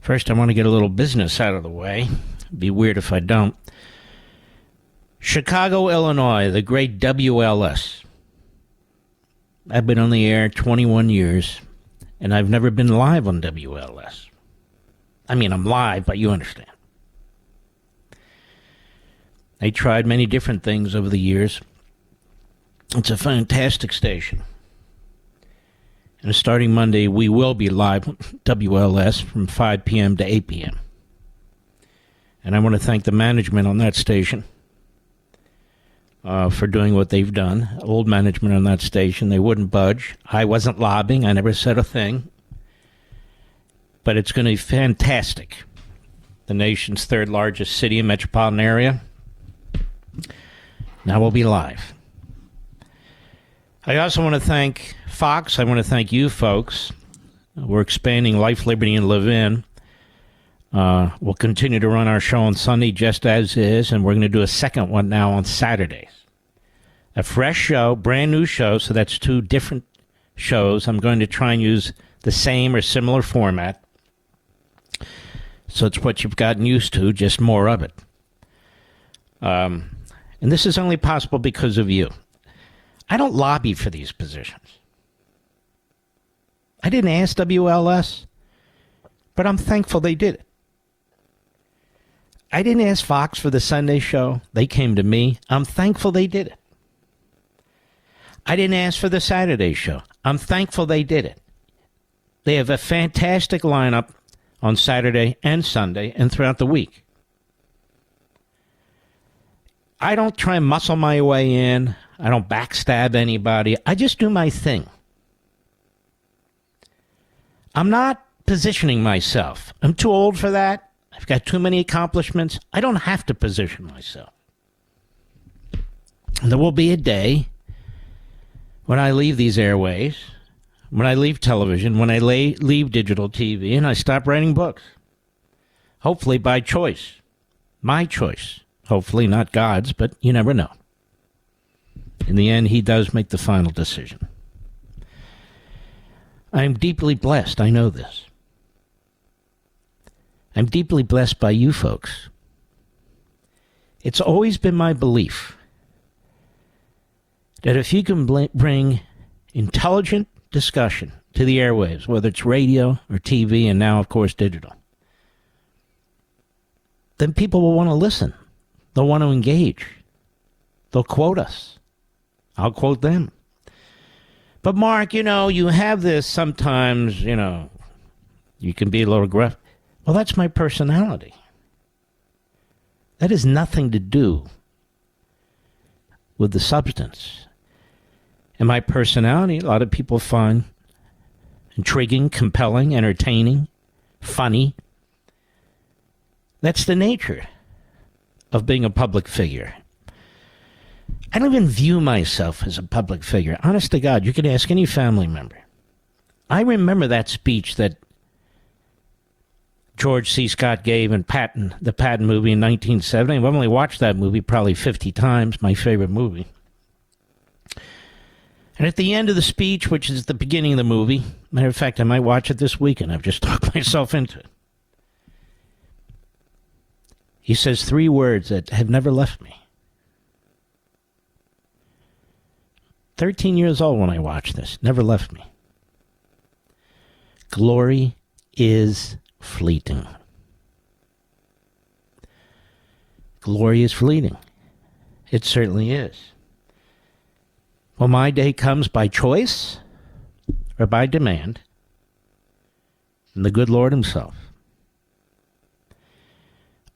First, I want to get a little business out of the way. It'd be weird if I don't. Chicago, Illinois, the great WLS. I've been on the air 21 years, and I've never been live on WLS. I mean, I'm live, but you understand. I tried many different things over the years. It's a fantastic station. And starting Monday, we will be live on WLS from 5 p.m. to 8 p.m. And I want to thank the management on that station for doing what they've done. Old management on that station, they wouldn't budge. I wasn't lobbying. I never said a thing. But it's going to be fantastic. The nation's third largest city and metropolitan area. Now we'll be live. I also want to thank Fox. I want to thank you folks. We're expanding Life, Liberty, and Levin. We'll continue to run our show on Sunday just as is, and we're going to do a second one now on Saturdays. A fresh show, brand new show, so that's two different shows. I'm going to try and use the same or similar format. So it's what you've gotten used to, just more of it. And this is only possible because of you. I don't lobby for these positions. I didn't ask WLS, but I'm thankful they did it. I didn't ask Fox for the Sunday show. They came to me. I'm thankful they did it. I didn't ask for the Saturday show. I'm thankful they did it. They have a fantastic lineup on Saturday and Sunday and throughout the week. I don't try and muscle my way in. I don't backstab anybody. I just do my thing. I'm not positioning myself. I'm too old for that. I've got too many accomplishments. I don't have to position myself. And there will be a day when I leave these airways, when I leave television, when I leave digital TV, and I stop writing books. Hopefully by choice. My choice. Hopefully not God's, but you never know. In the end, he does make the final decision. I'm deeply blessed. I know this. I'm deeply blessed by you folks. It's always been my belief that if you can bring intelligent discussion to the airwaves, whether it's radio or TV and now, of course, digital, then people will want to listen. They'll want to engage. They'll quote us. I'll quote them. But Mark, you have this sometimes, you can be a little gruff. Well, that's my personality. That has nothing to do with the substance. And my personality, a lot of people find intriguing, compelling, entertaining, funny. That's the nature of being a public figure. I don't even view myself as a public figure. Honest to God, you can ask any family member. I remember that speech that George C. Scott gave in the Patton movie in 1970. I've only watched that movie probably 50 times, my favorite movie. And at the end of the speech, which is the beginning of the movie, matter of fact, I might watch it this weekend. I've just talked myself into it. He says 3 words that have never left me. 13 years old when I watched this. Never left me. Glory is fleeting. Glory is fleeting. It certainly is. Well, my day comes by choice or by demand from the good Lord himself.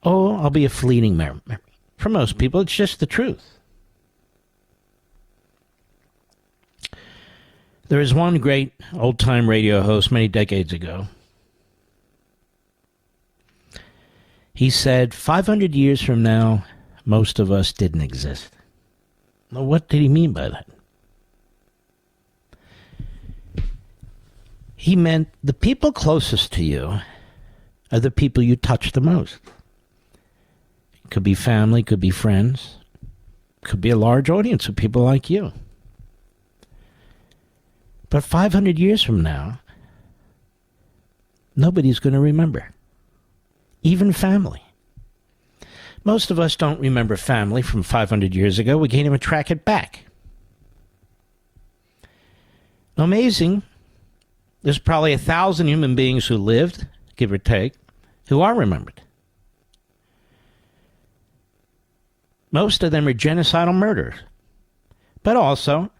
Oh, I'll be a fleeting memory. For most people, it's just the truth. There is one great old-time radio host many decades ago. He said, 500 years from now, most of us didn't exist. Well, what did he mean by that? He meant the people closest to you are the people you touch the most. It could be family, could be friends, could be a large audience of people like you. But 500 years from now, nobody's going to remember. even family. Most of us don't remember family from 500 years ago. We can't even track it back. Amazing. There's probably 1,000 human beings who lived, give or take, who are remembered. Most of them are genocidal murderers. But also,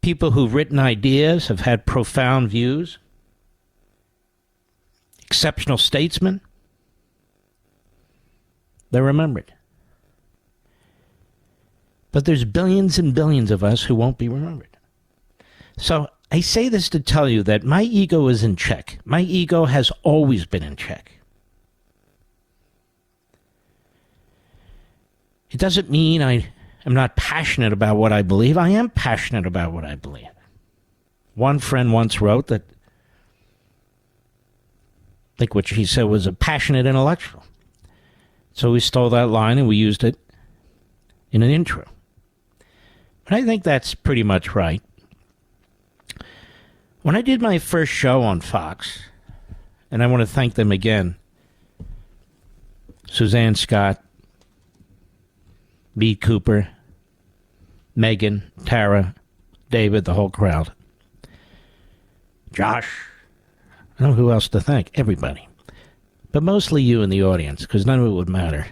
people who've written ideas, have had profound views, exceptional statesmen, they're remembered. But there's billions and billions of us who won't be remembered. So I say this to tell you that my ego is in check. My ego has always been in check. It doesn't mean I am not passionate about what I believe. I am passionate about what I believe. One friend once wrote that, I think what she said was a passionate intellectual. So we stole that line and we used it in an intro. But I think that's pretty much right. When I did my first show on Fox, and I want to thank them again, Suzanne Scott, B. Cooper, Megan, Tara, David, the whole crowd, Josh, I don't know who else to thank, everybody. But mostly you in the audience, because none of it would matter.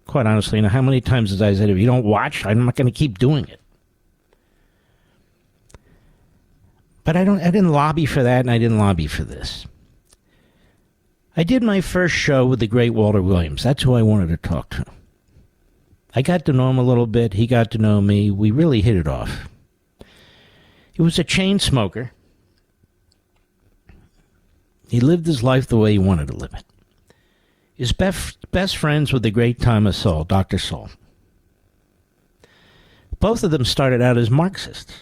Quite honestly, you know, how many times has I said, if you don't watch, I'm not going to keep doing it. But I didn't lobby for that, and I didn't lobby for this. I did my first show with the great Walter Williams. That's who I wanted to talk to. I got to know him a little bit. He got to know me. We really hit it off. He was a chain smoker. He lived his life the way he wanted to live it. His best friends with the great Thomas Sowell, Dr. Sowell. Both of them started out as Marxists.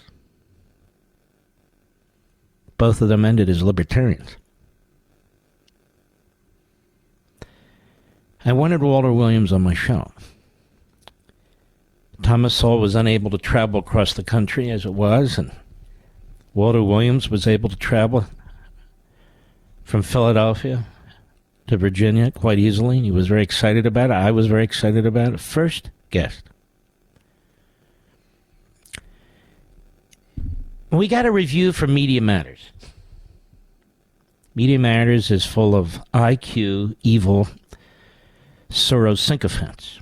Both of them ended as libertarians. I wanted Walter Williams on my show. Thomas Sowell was unable to travel across the country as it was, and Walter Williams was able to travel from Philadelphia to Virginia quite easily. He was very excited about it. I was very excited about it. First guest. We got a review from Media Matters. Media Matters is full of IQ, evil, Soros sycophants.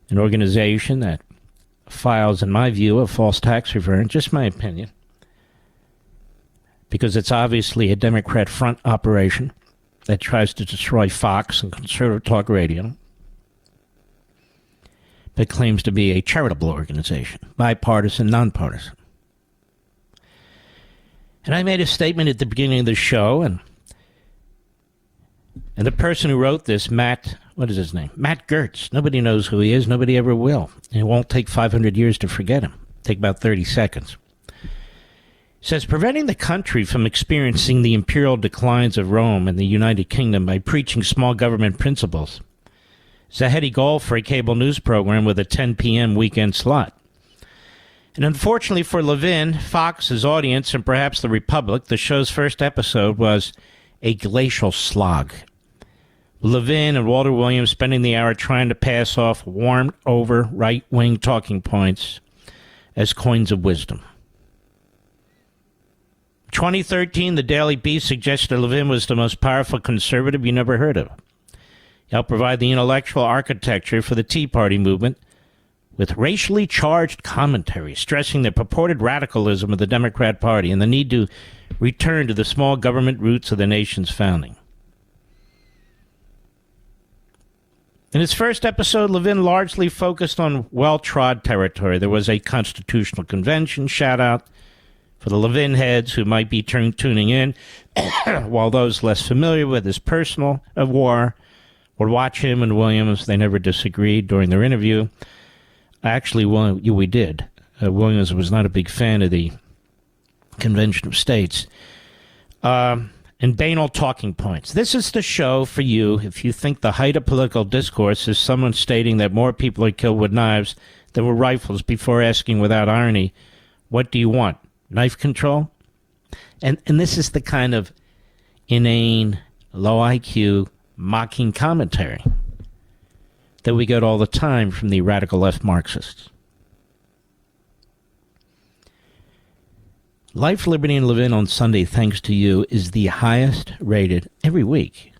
An organization that files, in my view, a false tax return, just my opinion, because it's obviously a Democrat front operation that tries to destroy Fox and conservative talk radio, but claims to be a charitable organization, bipartisan, nonpartisan. And I made a statement at the beginning of the show, and the person who wrote this, Matt, what is his name? Matt Gertz. Nobody knows who he is. Nobody ever will. And it won't take 500 years to forget him. It'll take about 30 seconds. Says, preventing the country from experiencing the imperial declines of Rome and the United Kingdom by preaching small government principles is a heady goal for a cable news program with a 10 p.m. weekend slot. And unfortunately for Levin, Fox's audience, and perhaps the Republic, the show's first episode was a glacial slog. Levin and Walter Williams spending the hour trying to pass off warmed-over right-wing talking points as coins of wisdom. 2013, the Daily Beast suggested Levin was the most powerful conservative you never heard of. He helped provide the intellectual architecture for the Tea Party movement with racially charged commentary stressing the purported radicalism of the Democrat Party and the need to return to the small government roots of the nation's founding. In his first episode, Levin largely focused on well-trod territory. There was a constitutional convention shout-out for the Levin heads who might be tuning in, while those less familiar with his personal war would watch him and Williams. They never disagreed during their interview. Actually, we did. Williams was not a big fan of the Convention of States. And banal talking points. This is the show for you if you think the height of political discourse is someone stating that more people are killed with knives than with rifles before asking without irony, what do you want? Knife control? And this is the kind of inane, low IQ, mocking commentary that we get all the time from the radical left Marxists. Life, Liberty, and Levin on Sunday, thanks to you, is the highest rated every week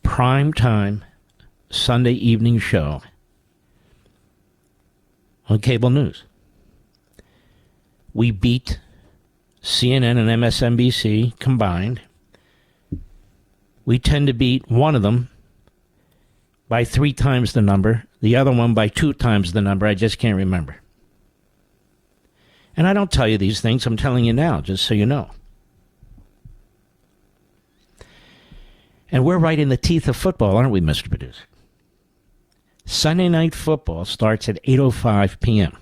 prime time Sunday evening show on cable news. We beat CNN and MSNBC combined. We tend to beat one of them by 3 times the number, the other one by 2 times the number. I just can't remember. And I don't tell you these things. I'm telling you now, just so you know. And we're right in the teeth of football, aren't we, Mr. Producer? Sunday Night Football starts at 8:05 p.m.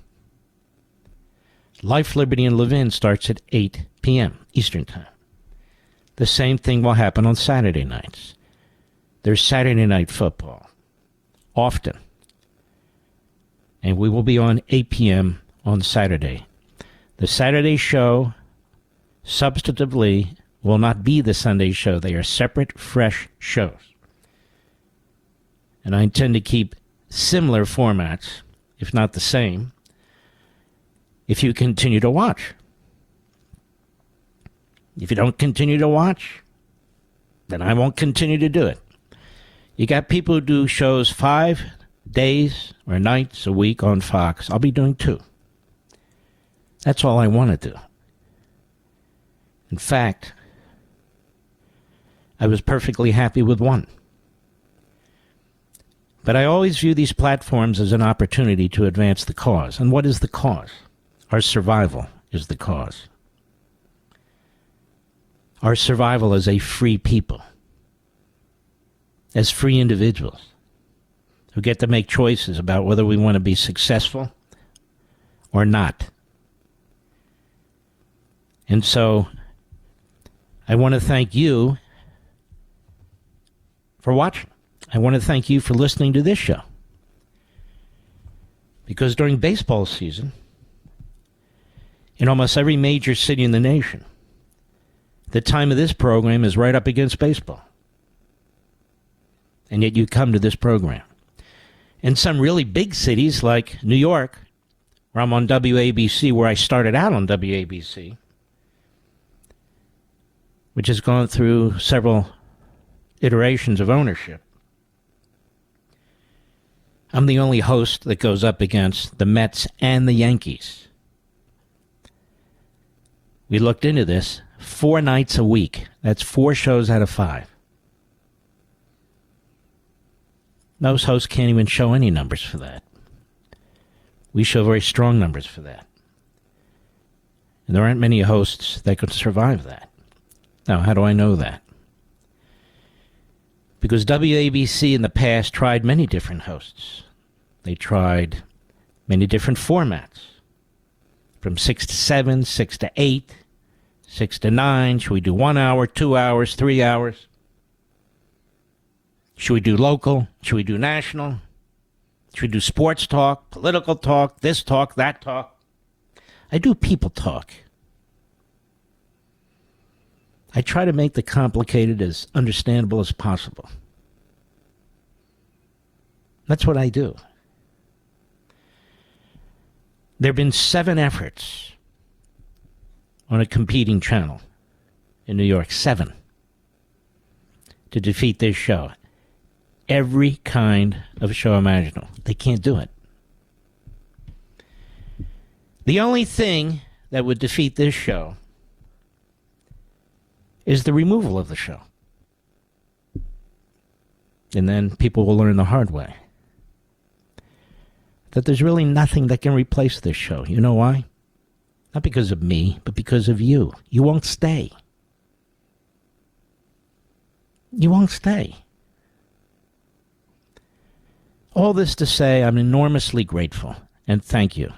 Life, Liberty, and Levin starts at 8 p.m. Eastern Time. The same thing will happen on Saturday nights. There's Saturday Night Football. Often. And we will be on 8 p.m. on Saturday. The Saturday show, substantively, will not be the Sunday show. They are separate, fresh shows. And I intend to keep similar formats, if not the same, if you continue to watch. If you don't continue to watch, then I won't continue to do it. You got people who do shows 5 days or nights a week on Fox. I'll be doing 2. That's all I want to do. In fact, I was perfectly happy with 1. But I always view these platforms as an opportunity to advance the cause. And what is the cause? Our survival is the cause. Our survival as a free people. As free individuals who get to make choices about whether we want to be successful or not. And so, I want to thank you for watching. I want to thank you for listening to this show. Because during baseball season, in almost every major city in the nation, the time of this program is right up against baseball. And yet you come to this program. In some really big cities like New York, where I'm on WABC, where I started out on WABC, which has gone through several iterations of ownership. I'm the only host that goes up against the Mets and the Yankees. We looked into this 4 nights a week. That's 4 shows out of 5. Most hosts can't even show any numbers for that. We show very strong numbers for that. And there aren't many hosts that could survive that. Now, how do I know that? Because WABC in the past tried many different hosts. They tried many different formats. From 6 to 7, 6 to 8, 6 to 9. Should we do 1 hour, 2 hours, 3 hours? Should we do local? Should we do national? Should we do sports talk, political talk, this talk, that talk? I do people talk. I try to make the complicated as understandable as possible. That's what I do. There have been 7 efforts on a competing channel in New York, 7, to defeat this show. Every kind of show imaginable. They can't do it. The only thing that would defeat this show is the removal of the show. And then people will learn the hard way that there's really nothing that can replace this show. You know why? Not because of me, but because of you. You won't stay. You won't stay. All this to say, I'm enormously grateful, and thank you.